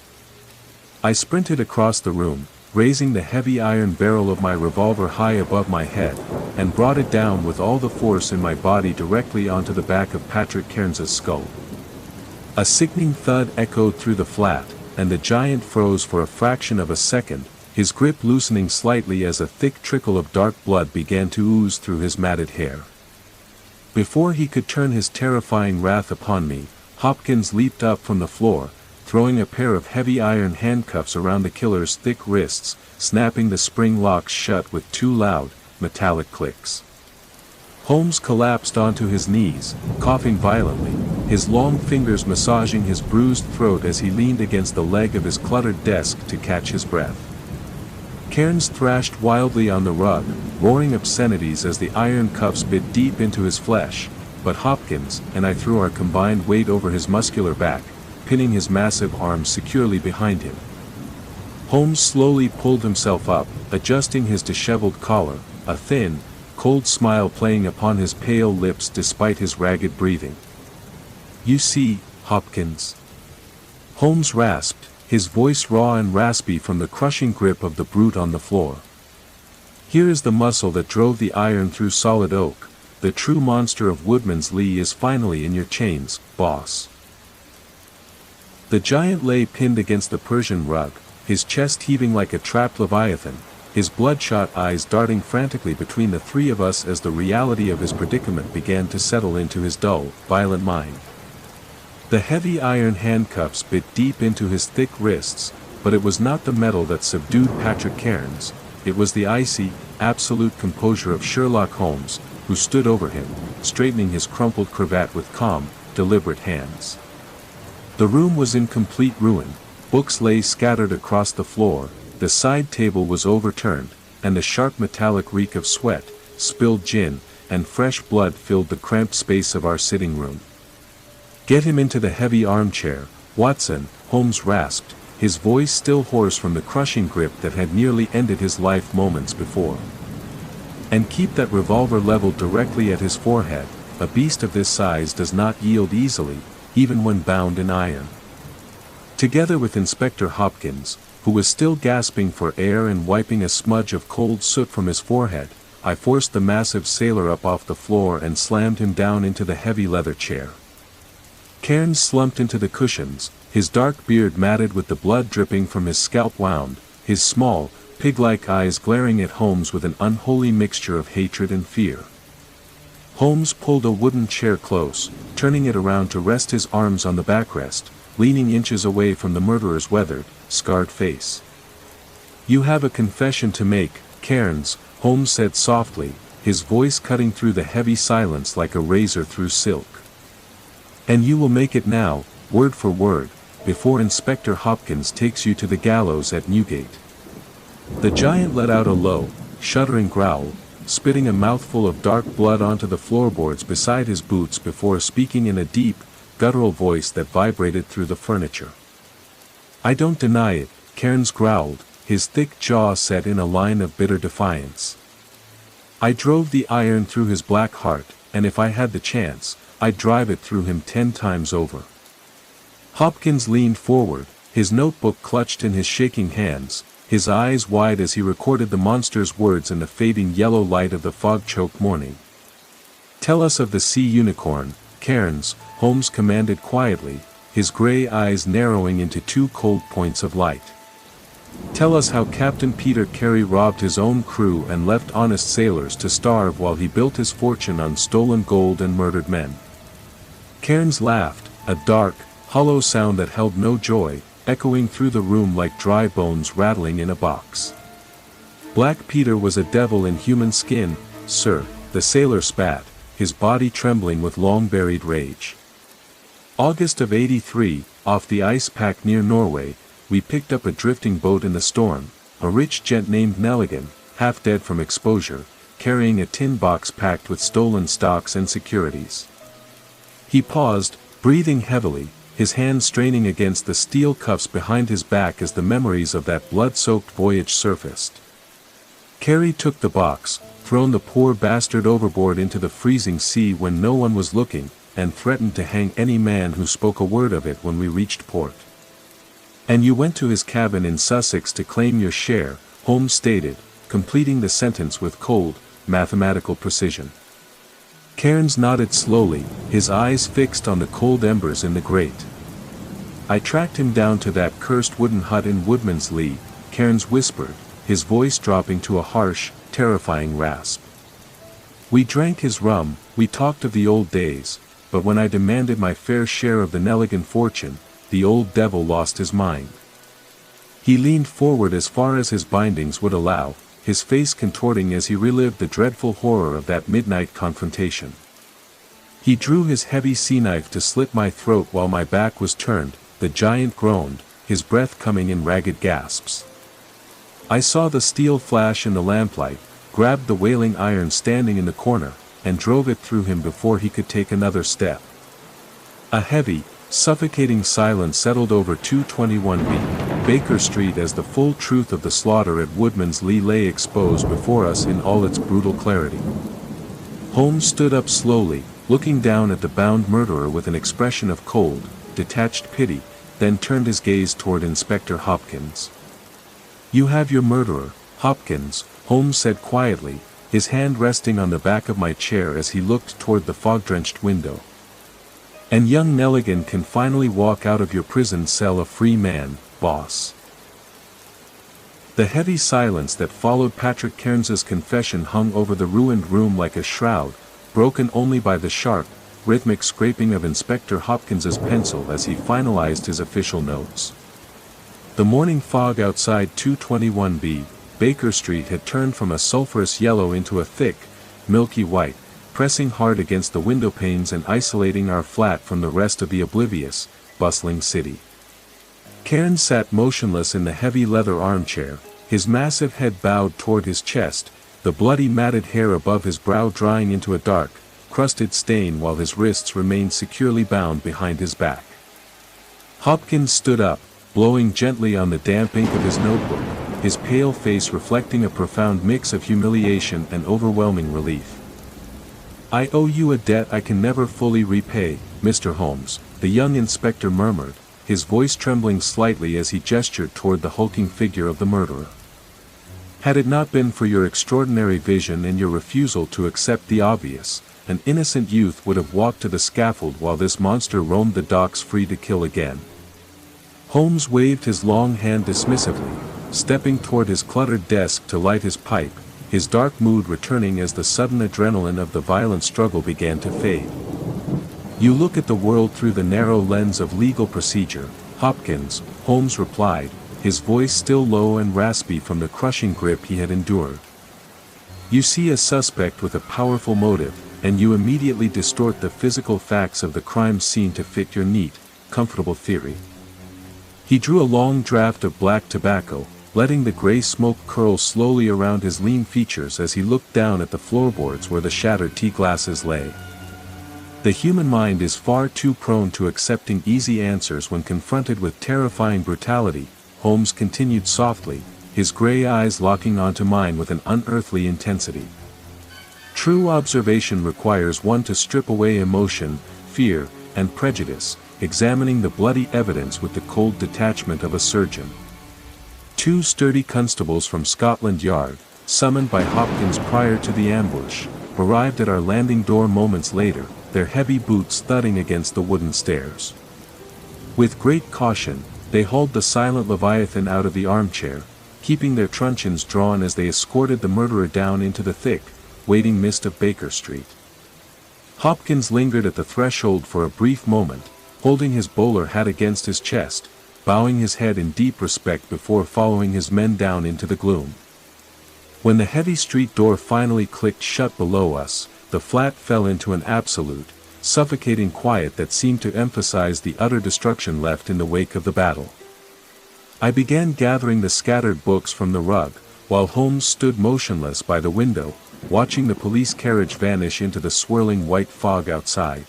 I sprinted across the room, raising the heavy iron barrel of my revolver high above my head, and brought it down with all the force in my body directly onto the back of Patrick Cairns's skull. A sickening thud echoed through the flat, and the giant froze for a fraction of a second, his grip loosening slightly as a thick trickle of dark blood began to ooze through his matted hair. Before he could turn his terrifying wrath upon me, Hopkins leaped up from the floor, throwing a pair of heavy iron handcuffs around the killer's thick wrists, snapping the spring locks shut with two loud, metallic clicks. Holmes collapsed onto his knees, coughing violently, his long fingers massaging his bruised throat as he leaned against the leg of his cluttered desk to catch his breath. Cairns thrashed wildly on the rug, roaring obscenities as the iron cuffs bit deep into his flesh, but Hopkins and I threw our combined weight over his muscular back, pinning his massive arms securely behind him. Holmes slowly pulled himself up, adjusting his disheveled collar, a thin, cold smile playing upon his pale lips despite his ragged breathing. "You see, Hopkins," Holmes rasped, his voice raw and raspy from the crushing grip of the brute on the floor. "Here is the muscle that drove the iron through solid oak. The true monster of Woodman's Lee is finally in your chains, boss." The giant lay pinned against the Persian rug, his chest heaving like a trapped leviathan, his bloodshot eyes darting frantically between the three of us as the reality of his predicament began to settle into his dull, violent mind. The heavy iron handcuffs bit deep into his thick wrists, but it was not the metal that subdued Patrick Cairns, it was the icy, absolute composure of Sherlock Holmes, who stood over him, straightening his crumpled cravat with calm, deliberate hands. The room was in complete ruin, books lay scattered across the floor, the side table was overturned, and the sharp metallic reek of sweat, spilled gin, and fresh blood filled the cramped space of our sitting room. "Get him into the heavy armchair, Watson," Holmes rasped, his voice still hoarse from the crushing grip that had nearly ended his life moments before. "And keep that revolver leveled directly at his forehead. A beast of this size does not yield easily, even when bound in iron." Together with Inspector Hopkins, who was still gasping for air and wiping a smudge of cold soot from his forehead, I forced the massive sailor up off the floor and slammed him down into the heavy leather chair. Cairns slumped into the cushions, his dark beard matted with the blood dripping from his scalp wound, his small, pig-like eyes glaring at Holmes with an unholy mixture of hatred and fear. Holmes pulled a wooden chair close, turning it around to rest his arms on the backrest, leaning inches away from the murderer's weathered, scarred face. "You have a confession to make, Cairns," Holmes said softly, his voice cutting through the heavy silence like a razor through silk. "And you will make it now, word for word, before Inspector Hopkins takes you to the gallows at Newgate." The giant let out a low, shuddering growl, spitting a mouthful of dark blood onto the floorboards beside his boots before speaking in a deep, guttural voice that vibrated through the furniture. "I don't deny it," Cairns growled, his thick jaw set in a line of bitter defiance. "I drove the iron through his black heart, and if I had the chance, I'd drive it through him 10 times over." Hopkins leaned forward, his notebook clutched in his shaking hands, his eyes wide as he recorded the monster's words in the fading yellow light of the fog-choked morning. "Tell us of the sea unicorn, Cairns," Holmes commanded quietly, his gray eyes narrowing into 2 cold points of light. "Tell us how Captain Peter Carey robbed his own crew and left honest sailors to starve while he built his fortune on stolen gold and murdered men." Cairns laughed, a dark, hollow sound that held no joy, echoing through the room like dry bones rattling in a box. "Black Peter was a devil in human skin, sir," the sailor spat, his body trembling with long-buried rage. "August of '83, off the ice pack near Norway, we picked up a drifting boat in the storm, a rich gent named Nelligan, half dead from exposure, carrying a tin box packed with stolen stocks and securities." He paused, breathing heavily, his hands straining against the steel cuffs behind his back as the memories of that blood-soaked voyage surfaced. "Carey took the box, thrown the poor bastard overboard into the freezing sea when no one was looking, and threatened to hang any man who spoke a word of it when we reached port. And you went to his cabin in Sussex to claim your share," Holmes stated, completing the sentence with cold, mathematical precision. Cairns nodded slowly, his eyes fixed on the cold embers in the grate. "I tracked him down to that cursed wooden hut in Woodman's Lee," Cairns whispered, his voice dropping to a harsh, terrifying rasp. "We drank his rum, we talked of the old days, but when I demanded my fair share of the Nelligan fortune, the old devil lost his mind." He leaned forward as far as his bindings would allow, his face contorting as he relived the dreadful horror of that midnight confrontation. "He drew his heavy sea knife to slit my throat while my back was turned," the giant groaned, his breath coming in ragged gasps. "I saw the steel flash in the lamplight, grabbed the wailing iron standing in the corner, and drove it through him before he could take another step." A heavy, suffocating silence settled over 221B, Baker Street as the full truth of the slaughter at Woodman's Lee lay exposed before us in all its brutal clarity. Holmes stood up slowly, looking down at the bound murderer with an expression of cold, detached pity, then turned his gaze toward Inspector Hopkins. "You have your murderer, Hopkins," Holmes said quietly, his hand resting on the back of my chair as he looked toward the fog-drenched window. "And young Nelligan can finally walk out of your prison cell a free man, boss." The heavy silence that followed Patrick Cairns's confession hung over the ruined room like a shroud, broken only by the sharp, rhythmic scraping of Inspector Hopkins's pencil as he finalized his official notes. The morning fog outside 221B, Baker Street had turned from a sulphurous yellow into a thick, milky white, pressing hard against the window panes and isolating our flat from the rest of the oblivious, bustling city. Cairns sat motionless in the heavy leather armchair, his massive head bowed toward his chest, the bloody matted hair above his brow drying into a dark, crusted stain while his wrists remained securely bound behind his back. Hopkins stood up, blowing gently on the damp ink of his notebook, his pale face reflecting a profound mix of humiliation and overwhelming relief. "I owe you a debt I can never fully repay, Mr. Holmes," the young inspector murmured, his voice trembling slightly as he gestured toward the hulking figure of the murderer. "Had it not been for your extraordinary vision and your refusal to accept the obvious, an innocent youth would have walked to the scaffold while this monster roamed the docks free to kill again." Holmes waved his long hand dismissively, stepping toward his cluttered desk to light his pipe, his dark mood returning as the sudden adrenaline of the violent struggle began to fade. "You look at the world through the narrow lens of legal procedure, Hopkins," Holmes replied, his voice still low and raspy from the crushing grip he had endured. "You see a suspect with a powerful motive, and you immediately distort the physical facts of the crime scene to fit your neat, comfortable theory." He drew a long draught of black tobacco, letting the gray smoke curl slowly around his lean features as he looked down at the floorboards where the shattered tea glasses lay. "The human mind is far too prone to accepting easy answers when confronted with terrifying brutality," Holmes continued softly, his gray eyes locking onto mine with an unearthly intensity. "True observation requires one to strip away emotion, fear, and prejudice, examining the bloody evidence with the cold detachment of a surgeon." Two sturdy constables from Scotland Yard, summoned by Hopkins prior to the ambush, arrived at our landing door moments later, their heavy boots thudding against the wooden stairs. With great caution, they hauled the silent Leviathan out of the armchair, keeping their truncheons drawn as they escorted the murderer down into the thick, waiting mist of Baker Street. Hopkins lingered at the threshold for a brief moment, holding his bowler hat against his chest, bowing his head in deep respect before following his men down into the gloom. When the heavy street door finally clicked shut below us, the flat fell into an absolute, suffocating quiet that seemed to emphasize the utter destruction left in the wake of the battle. I began gathering the scattered books from the rug, while Holmes stood motionless by the window, watching the police carriage vanish into the swirling white fog outside.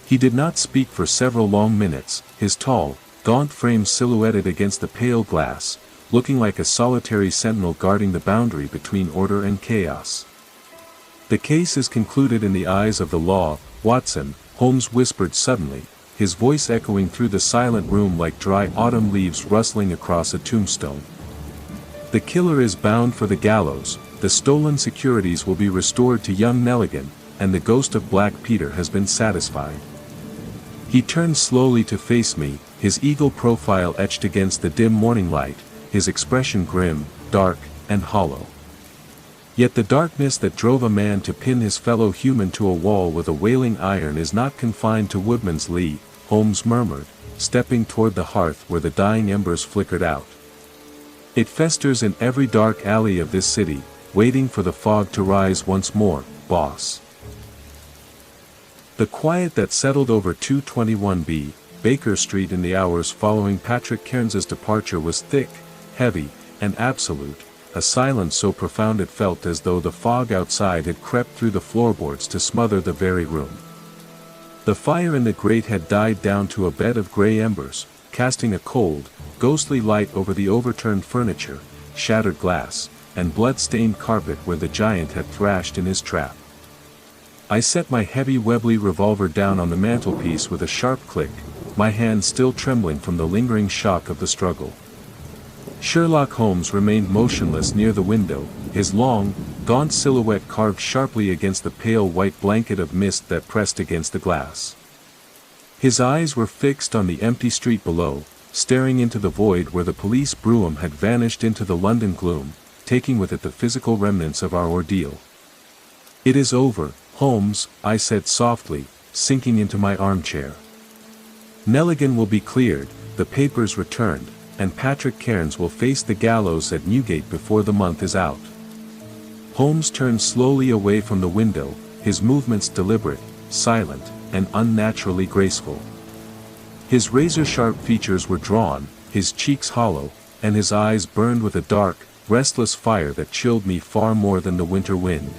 He did not speak for several long minutes, his tall, gaunt frame silhouetted against the pale glass, looking like a solitary sentinel guarding the boundary between order and chaos. "The case is concluded in the eyes of the law, Watson," Holmes whispered suddenly, his voice echoing through the silent room like dry autumn leaves rustling across a tombstone. "The killer is bound for the gallows, the stolen securities will be restored to young Nelligan, and the ghost of Black Peter has been satisfied." He turned slowly to face me, his eagle profile etched against the dim morning light, his expression grim, dark, and hollow. Yet the darkness that drove a man to pin his fellow human to a wall with a wailing iron is not confined to Woodman's Lee, Holmes murmured, stepping toward the hearth where the dying embers flickered out. "It festers in every dark alley of this city, waiting for the fog to rise once more, boss." The quiet that settled over 221B, Baker Street in the hours following Patrick Cairns's departure was thick, heavy, and absolute, a silence so profound it felt as though the fog outside had crept through the floorboards to smother the very room. The fire in the grate had died down to a bed of gray embers, casting a cold, ghostly light over the overturned furniture, shattered glass, and blood-stained carpet where the giant had thrashed in his trap. I set my heavy Webley revolver down on the mantelpiece with a sharp click, my hand still trembling from the lingering shock of the struggle. Sherlock Holmes remained motionless near the window, his long, gaunt silhouette carved sharply against the pale white blanket of mist that pressed against the glass. His eyes were fixed on the empty street below, staring into the void where the police brougham had vanished into the London gloom, taking with it the physical remnants of our ordeal. "It is over, Holmes," I said softly, sinking into my armchair. "Nelligan will be cleared, the papers returned, and Patrick Cairns will face the gallows at Newgate before the month is out." Holmes turned slowly away from the window, his movements deliberate, silent, and unnaturally graceful. His razor-sharp features were drawn, his cheeks hollow, and his eyes burned with a dark, restless fire that chilled me far more than the winter wind.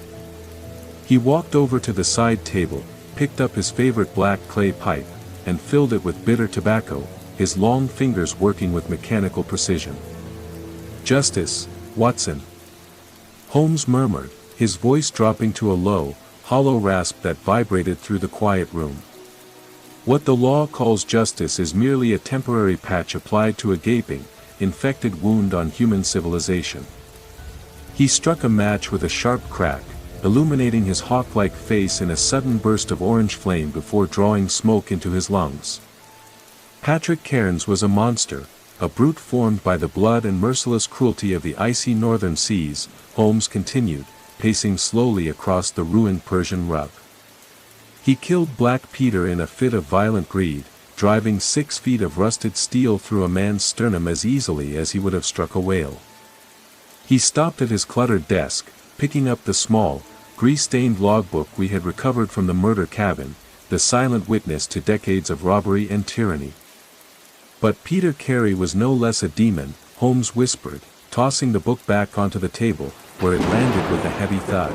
He walked over to the side table, picked up his favorite black clay pipe, and filled it with bitter tobacco, his long fingers working with mechanical precision. "Justice, Watson," Holmes murmured, his voice dropping to a low, hollow rasp that vibrated through the quiet room. "What the law calls justice is merely a temporary patch applied to a gaping, infected wound on human civilization." He struck a match with a sharp crack, illuminating his hawk-like face in a sudden burst of orange flame before drawing smoke into his lungs. "Patrick Cairns was a monster, a brute formed by the blood and merciless cruelty of the icy northern seas," Holmes continued, pacing slowly across the ruined Persian rug. "He killed Black Peter in a fit of violent greed, driving 6 feet of rusted steel through a man's sternum as easily as he would have struck a whale. He stopped at his cluttered desk, picking up the small, grease-stained logbook we had recovered from the murder cabin, the silent witness to decades of robbery and tyranny. But Peter Carey was no less a demon," Holmes whispered, tossing the book back onto the table, where it landed with a heavy thud.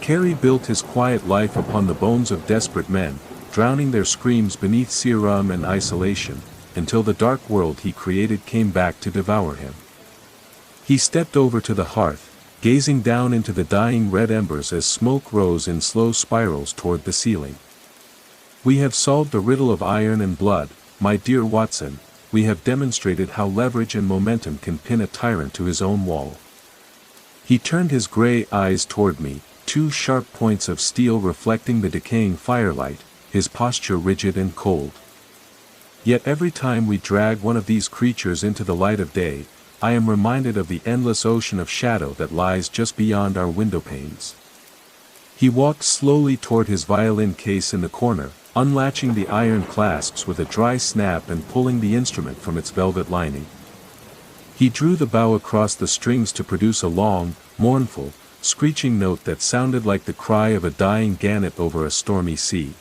"Carey built his quiet life upon the bones of desperate men, drowning their screams beneath serum and isolation, until the dark world he created came back to devour him." He stepped over to the hearth, gazing down into the dying red embers as smoke rose in slow spirals toward the ceiling. "We have solved the riddle of iron and blood, my dear Watson. We have demonstrated how leverage and momentum can pin a tyrant to his own wall." He turned his gray eyes toward me, 2 sharp points of steel reflecting the decaying firelight, his posture rigid and cold. "Yet every time we drag one of these creatures into the light of day, I am reminded of the endless ocean of shadow that lies just beyond our window panes." He walked slowly toward his violin case in the corner, unlatching the iron clasps with a dry snap and pulling the instrument from its velvet lining. He drew the bow across the strings to produce a long, mournful, screeching note that sounded like the cry of a dying gannet over a stormy sea.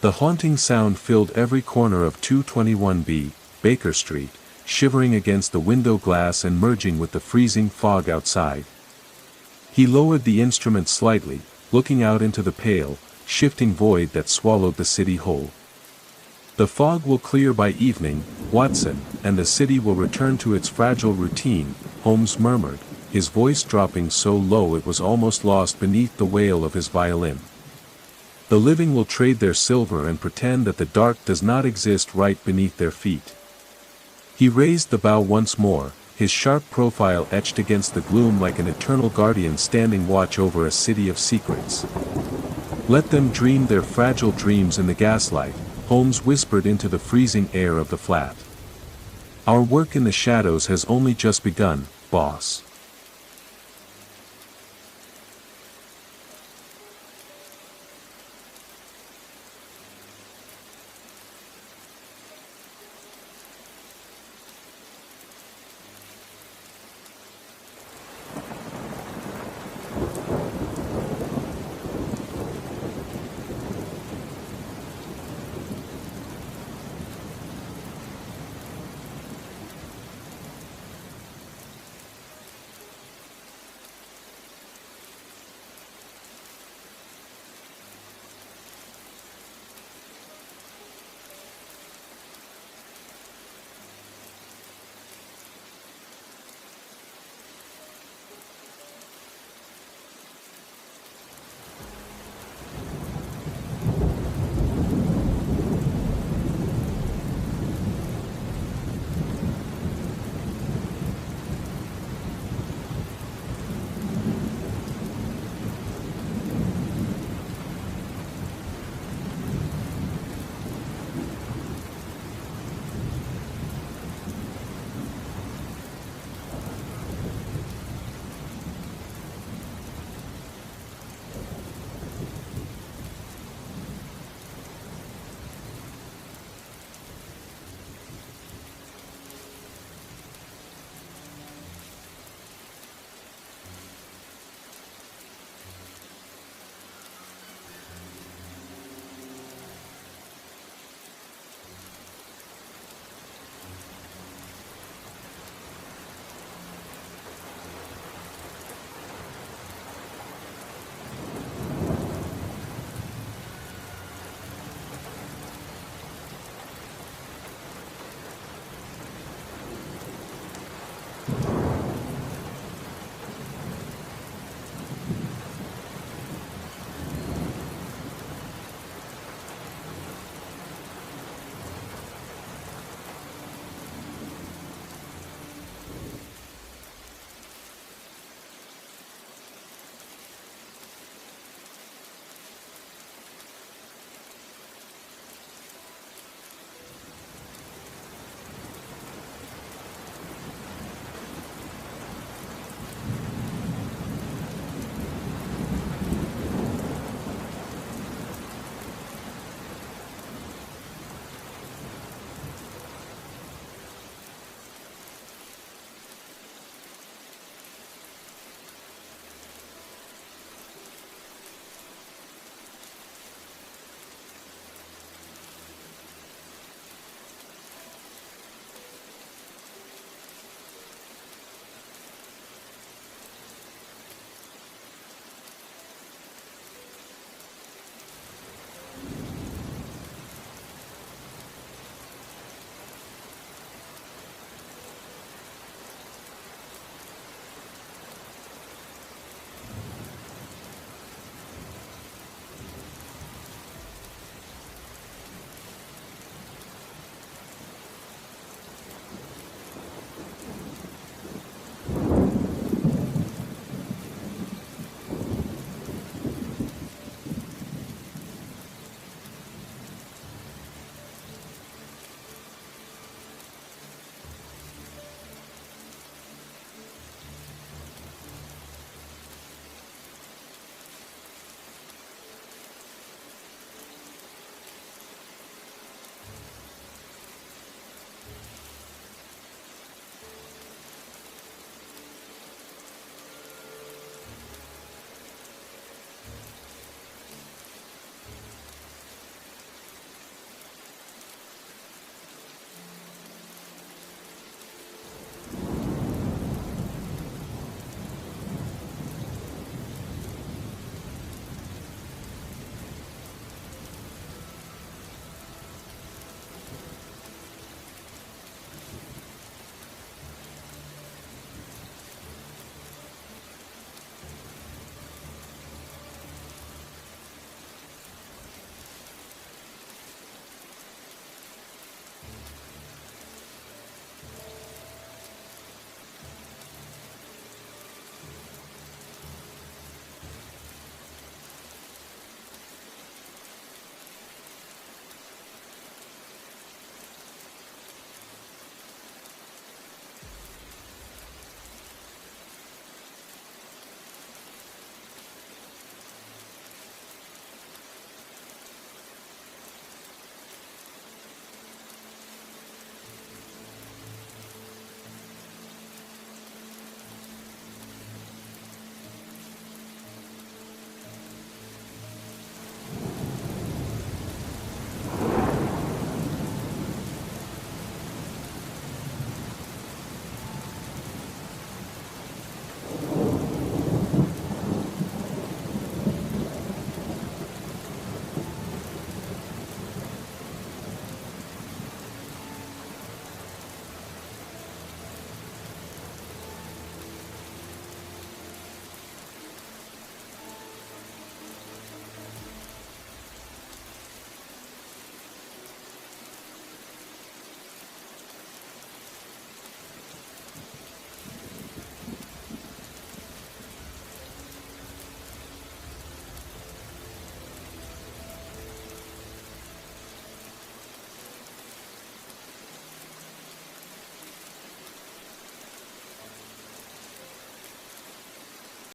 The haunting sound filled every corner of 221B, Baker Street, shivering against the window glass and merging with the freezing fog outside. He lowered the instrument slightly, looking out into the pale, shifting void that swallowed the city whole. "The fog will clear by evening, Watson, and the city will return to its fragile routine," Holmes murmured, his voice dropping so low it was almost lost beneath the wail of his violin. "The living will trade their silver and pretend that the dark does not exist right beneath their feet." He raised the bow once more, his sharp profile etched against the gloom like an eternal guardian standing watch over a city of secrets. "Let them dream their fragile dreams in the gaslight," Holmes whispered into the freezing air of the flat. "Our work in the shadows has only just begun, boss."